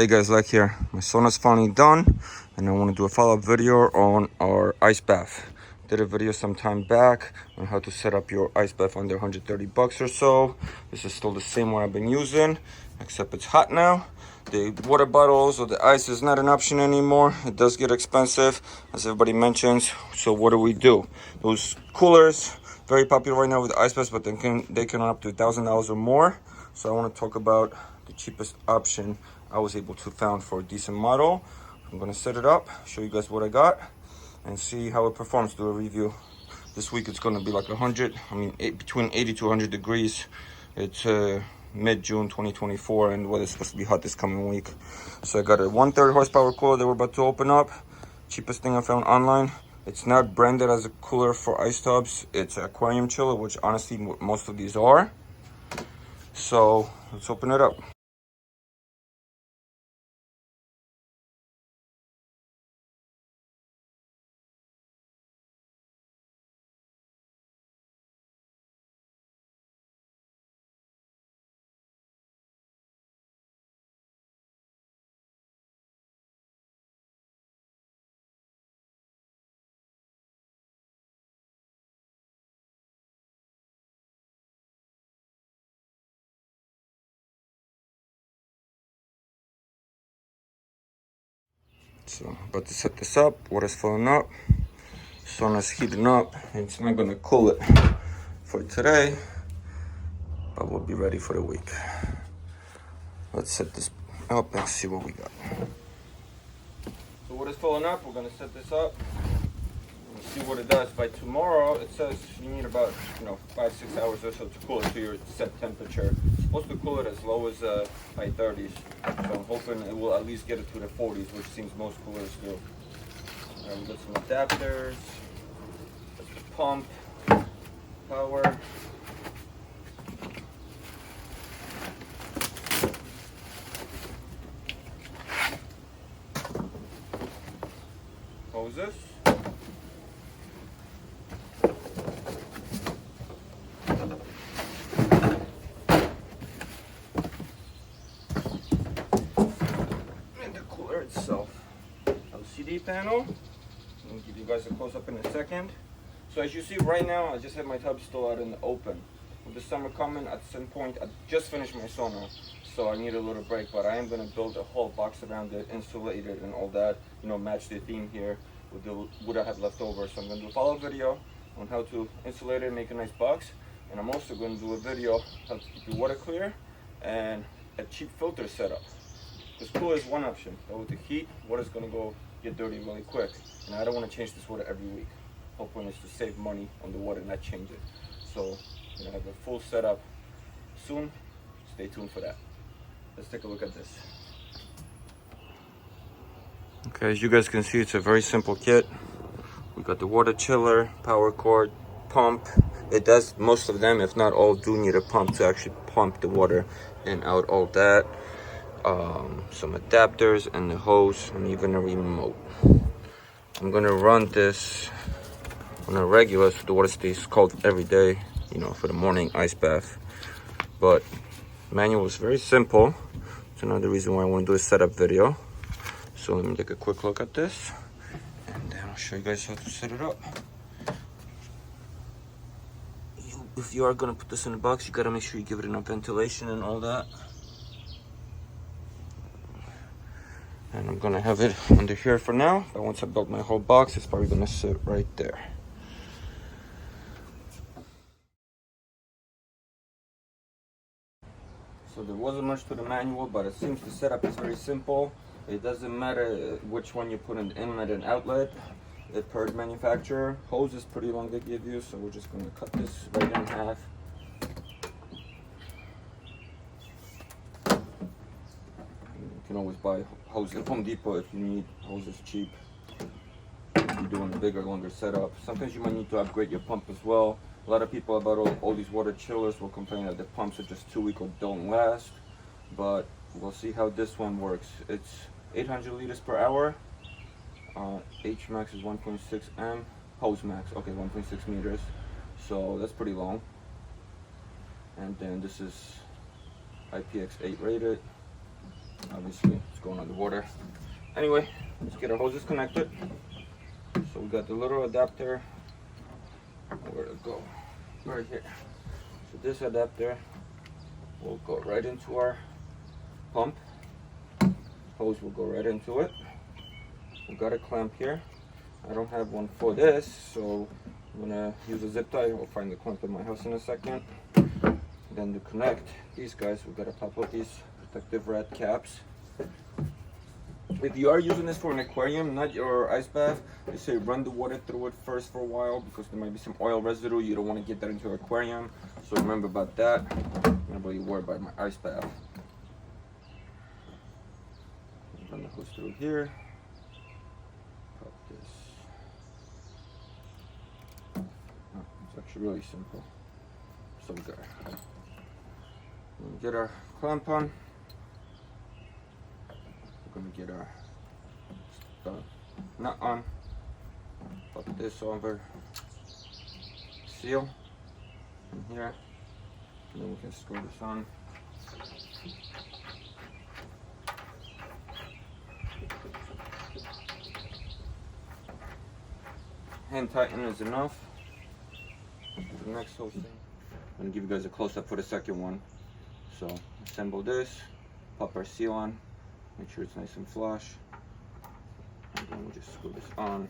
Hey guys, LechK here. My sauna's finally done and I want to do a follow-up video on our ice bath. Did a video some time back on how to set up your ice bath under 130 bucks or so. This is still the same one I've been using, except it's hot now. The water bottles or the ice is not an option anymore. It does get expensive, as everybody mentions. So what do? Those coolers, very popular right now with the ice baths, but they can run up to $1,000 or more. So I want to talk about the cheapest option I was able to find for a decent model. I'm gonna set it up, show you guys what I got, and see how it performs. Do a review. This week it's gonna be like between 80 to 100 degrees. It's mid-June 2024, and the weather's supposed to be hot this coming week. So I got a 130 horsepower cooler that we're about to open up. Cheapest thing I found online. It's not branded as a cooler for ice tubs. It's an aquarium chiller, which honestly most of these are. So let's open it up. So about to set this up. Water's filling up. Sauna's heating up. It's not gonna cool it for today, but we'll be ready for the week. Let's set this up and see what we got. So water's filling up. We're gonna set this up. We'll see what it does. By tomorrow, it says you need about 5-6 hours or so to cool it to your set temperature. It's supposed to cool it as low as high 30s. So I'm hoping it will at least get it to the 40s, which seems most coolers do. Alright, we got some adapters. That's the pump, power. Hoses. Itself. LCD panel. I'll give you guys a close-up in a second. So as you see right now, I just have my tub still out in the open. With the summer coming, at some point, I just finished my sauna, so I need a little break, but I am going to build a whole box around it, insulate it and all that, match the theme here with what I have left over. So I'm going to do a follow-up video on how to insulate it, make a nice box, and I'm also going to do a video how to keep your water clear and a cheap filter setup. This cooler is one option, but with the heat, water's gonna get dirty really quick. And I don't want to change this water every week. Whole point is to save money on the water, not change it. So I'm gonna have a full setup soon. Stay tuned for that. Let's take a look at this. Okay, as you guys can see, it's a very simple kit. We got the water chiller, power cord, pump. It does, most of them, if not all, do need a pump to actually pump the water and out, all that. Some adapters and the hose, and even a remote. I'm gonna run this on a regular so the water stays cold every day, for the morning ice bath. But manual is very simple. It's another reason why I want to do a setup video. So let me take a quick look at this, and then I'll show you guys how to set it up. If you are gonna put this in a box, you gotta make sure you give it enough ventilation and all that. And I'm gonna have it under here for now, but once I build my whole box, it's probably gonna sit right there. So there wasn't much to the manual, but it seems the setup is very simple. It doesn't matter which one you put in the inlet and outlet, per manufacturer. Hose is pretty long they give you, so we're just gonna cut this right in half. You can always buy hose at Home Depot if you need hoses cheap. If you're doing a bigger, longer setup. Sometimes you might need to upgrade your pump as well. A lot of people about all these water chillers will complain that the pumps are just too weak or don't last. But we'll see how this one works. It's 800 liters per hour. H max is 1.6 M. Hose max, okay, 1.6 meters. So that's pretty long. And then this is IPX8 rated. Obviously, it's going underwater. Anyway, let's get our hoses connected. So we got the little adapter. Where to go? Right here. So this adapter will go right into our pump. Hose will go right into it. We got a clamp here. I don't have one for this, so I'm gonna use a zip tie. I'll find the clamp in my house in a second. Then to connect these guys, we gotta pop out these protective red caps. If you are using this for an aquarium, not your ice bath, they say run the water through it first for a while because there might be some oil residue. You don't want to get that into your aquarium, so remember about that. I'm not really worried about my ice bath. Run the hose through here. Pop this. Oh, it's actually really simple. So we get our clamp on. We're gonna get our nut on, pop this over, seal in here, and then we can screw this on. Hand tighten is enough. The next whole thing, I'm gonna give you guys a close-up for the second one. So assemble this, pop our seal on. Make sure it's nice and flush. And then we'll just screw this on.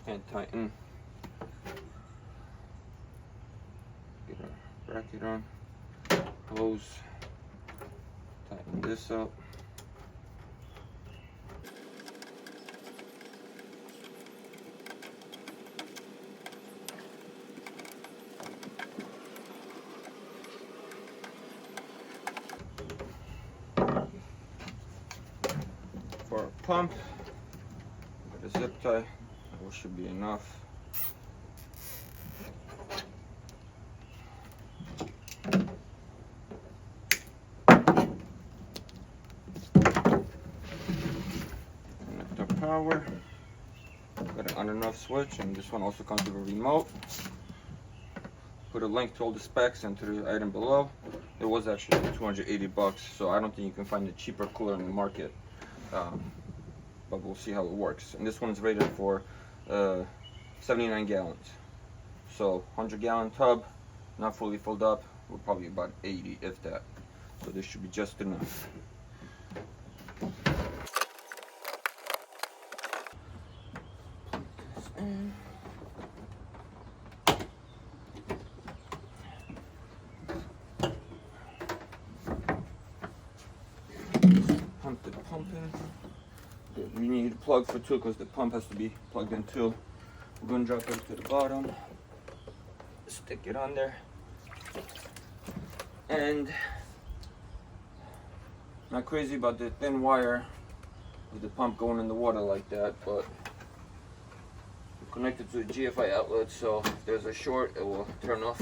And tighten. Get our bracket on. Hose. Tighten this up. For our pump, got a zip tie, that should be enough. Connect our power, got an on and off switch, and this one also comes with a remote. Put a link to all the specs and to the item below. It was actually 280 bucks, so I don't think you can find a cheaper cooler in the market. But we'll see how it works. And this one's rated for 79 gallons. So 100-gallon tub, not fully filled up, we're probably about 80 if that. So this should be just enough. Pump the pump in. You need a plug for two because the pump has to be plugged in too. We're going to drop it to the bottom, stick it on there, and not crazy about the thin wire with the pump going in the water like that, but we're connected to a GFI outlet, so if there's a short, it will turn off.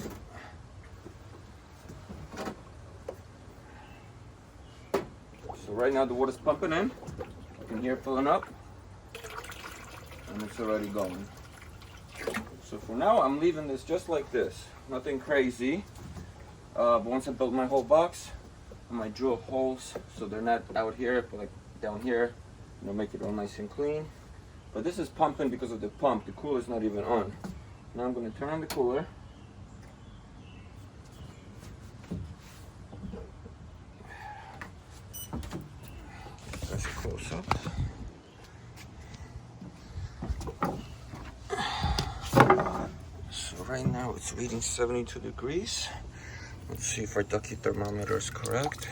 So right now the water's pumping in. You can hear it filling up, and it's already going. So for now, I'm leaving this just like this. Nothing crazy. But once I build my whole box, I might drill holes so they're not out here, but like down here. Make it all nice and clean. But this is pumping because of the pump. The cooler's not even on. Now I'm going to turn on the cooler. That's a close up. So right now it's reading 72 degrees. Let's see if our ducky thermometer is correct.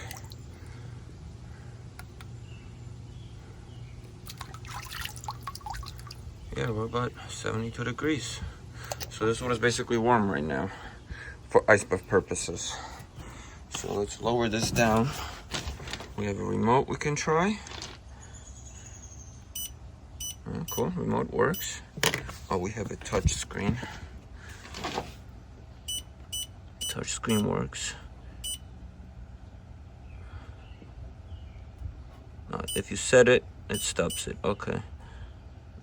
Yeah, we're about 72 degrees. So this one is basically warm right now for ice bath purposes. So let's lower this down. We have a remote we can try. Cool, remote works. Oh, we have a touch screen. Touch screen works. If you set it, it stops it. Okay.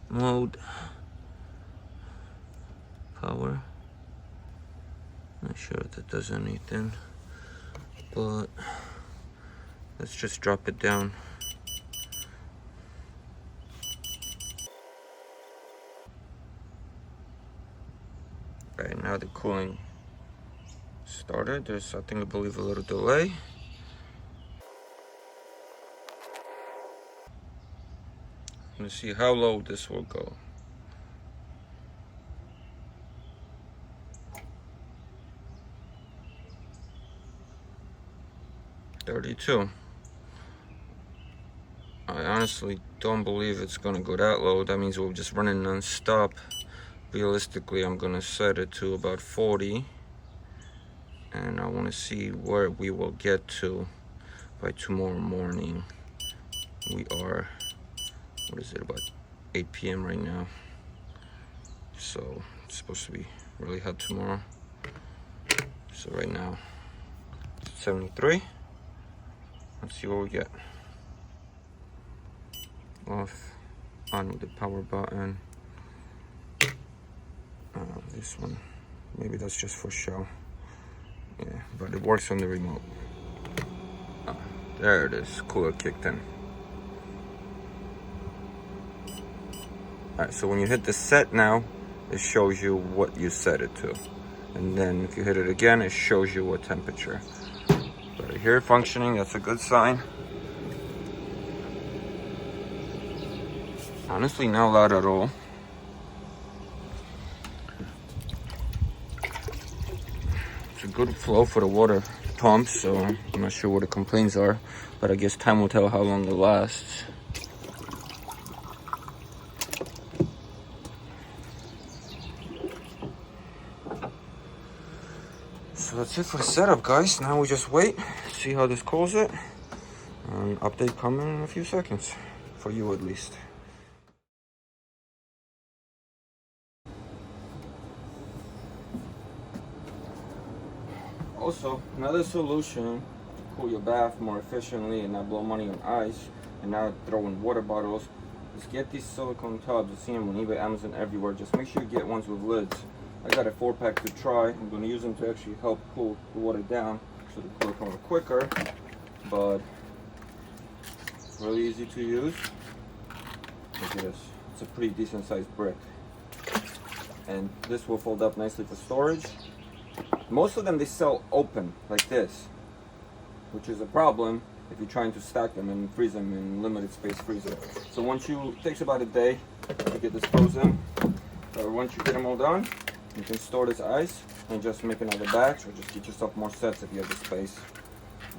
Mode. Power. Not sure if that does anything. but let's just drop it down. Right now the cooling started. There's, I believe, a little delay. Let's see how low this will go. $32. I honestly don't believe it's gonna go that low. That means we're just running non-stop. Realistically, I'm gonna set it to about 40, and I want to see where we will get to by tomorrow morning. We are, what is it, about 8 p.m. right now, so it's supposed to be really hot tomorrow. So right now it's 73. Let's see what we get. Off, on with the power button. This one, maybe that's just for show. Yeah, but it works on the remote. There it is, cooler kicked in. Alright, so when you hit the set now, it shows you what you set it to. And then if you hit it again, it shows you what temperature. But I hear it functioning, that's a good sign. Honestly, not loud at all. It's a good flow for the water pump, so I'm not sure what the complaints are, but I guess time will tell how long it lasts. So that's it for the setup, guys. Now we just wait, see how this calls it. Update coming in a few seconds, for you at least. Also, another solution to cool your bath more efficiently and not blow money on ice and not throw in water bottles is get these silicone tubs. You see them on eBay, Amazon, everywhere. Just make sure you get ones with lids. I got a 4-pack to try. I'm going to use them to actually help cool the water down so the cooler comes quicker. But really easy to use. Look at this. It's a pretty decent sized brick. And this will fold up nicely for storage. Most of them they sell open like this, which is a problem if you're trying to stack them and freeze them in limited space freezer. So once it takes about a day to get this frozen, or once you get them all done, you can store this ice and just make another batch, or just get yourself more sets if you have the space.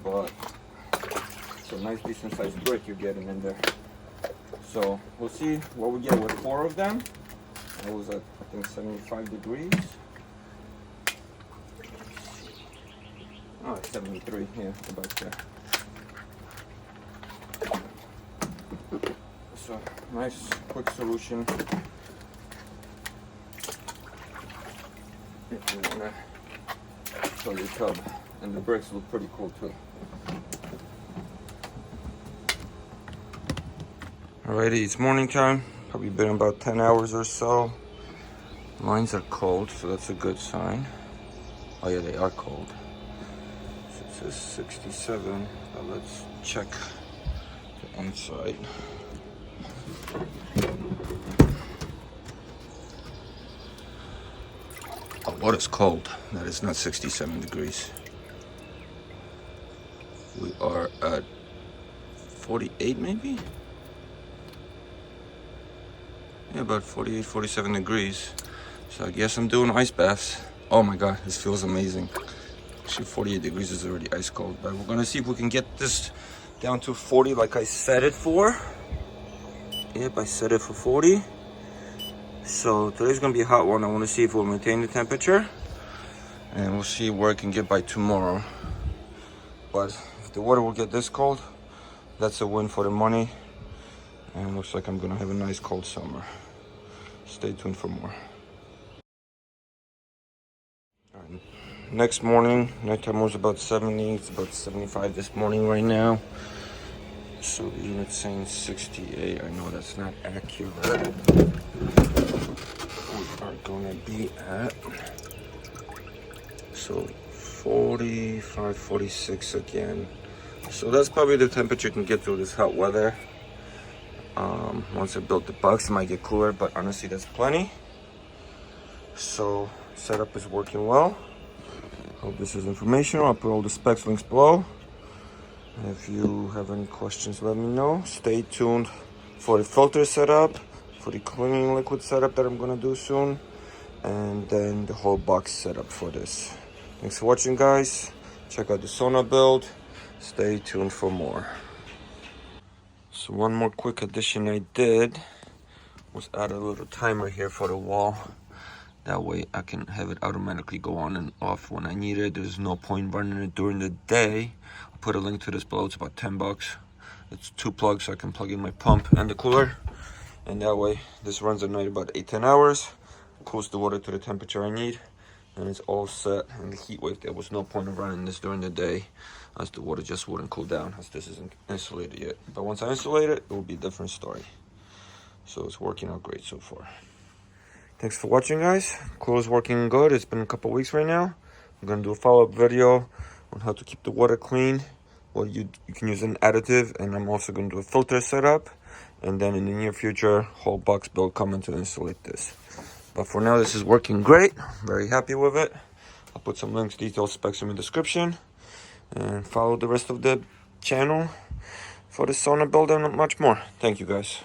But it's a nice decent sized brick you're getting in there. So we'll see what we get with 4 of them. It was at, I think, 75 degrees. Oh, it's 73, yeah, about there. So, nice, quick solution. If you wanna fill your tub. And the bricks look pretty cool too. Alrighty, it's morning time. Probably been about 10 hours or so. Mines are cold, so that's a good sign. Oh yeah, they are cold. So it says 67, but let's check the inside. Oh, water's cold. That is not 67 degrees. We are at 48 maybe? Yeah, about 48, 47 degrees. So I guess I'm doing ice baths. Oh my God, this feels amazing. Actually, 48 degrees is already ice cold, but we're gonna see if we can get this down to 40 like I set it for. Yep, I set it for 40. So today's gonna be a hot one. I wanna see if we'll maintain the temperature. And we'll see where I can get by tomorrow. But if the water will get this cold, that's a win for the money. And it looks like I'm gonna have a nice cold summer. Stay tuned for more. Right. Next morning, nighttime was about 70. It's about 75 this morning right now. So the unit's saying 68. I know that's not accurate. We are gonna be at, so 45, 46 again. So that's probably the temperature you can get through this hot weather. Once I build the box, it might get cooler, but honestly, that's plenty. So setup is working well. Hope this is informational. I'll put all the specs links below. If you have any questions, let me know. Stay tuned for the filter setup, for the cleaning liquid setup that I'm gonna do soon, and then the whole box setup for this. Thanks for watching, guys. Check out the sauna build. Stay tuned for more. So one more quick addition I did was add a little timer here for the wall. That way I can have it automatically go on and off when I need it. There's no point running it during the day. I'll put a link to this below. It's about 10 bucks. It's 2 plugs, so I can plug in my pump and the cooler. And that way, this runs at night about 8-10 hours. Cools the water to the temperature I need. And it's all set. And the heat wave, there was no point of running this during the day, as the water just wouldn't cool down, as this isn't insulated yet. But once I insulate it, it will be a different story. So it's working out great so far. Thanks for watching, guys. Cooler is working good. It's been a couple weeks right now. I'm gonna do a follow-up video on how to keep the water clean. Well, you can use an additive, and I'm also gonna do a filter setup. And then in the near future, whole box build coming to insulate this. But for now, this is working great. Very happy with it. I'll put some links, details, specs in the description, and follow the rest of the channel for the sauna build and much more. Thank you, guys.